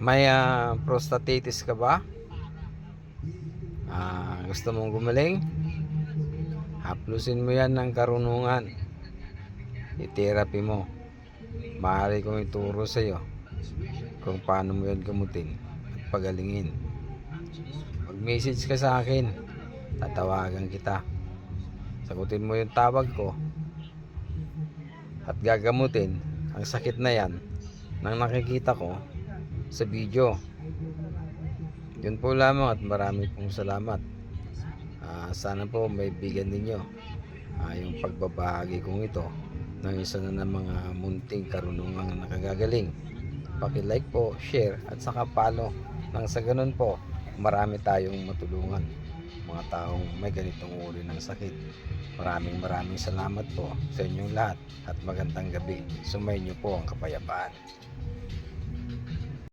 May prostatitis ka ba? Gusto mong gumaling? Haplusin mo yan ng karunungan. I-therapy mo. Maaari kong ituro sa iyo kung paano mo yan gamutin at pagalingin. Mag-message ka sa akin. Tatawagan kita. Sagutin mo yung tawag ko at gagamutin ang sakit na yan nang nakikita ko sa video. Yun po lamang at marami pong salamat. Sana po may bigyan ninyo yung pagbabahagi kong ito ng isa na ng mga munting karunungang nakagagaling. Paki-like po, share at saka follow nang sa ganun po marami tayong matulungan mga taong may ganitong uri ng sakit. Maraming salamat po sa inyong lahat at magandang gabi. Sumayin niyo po ang kapayapaan.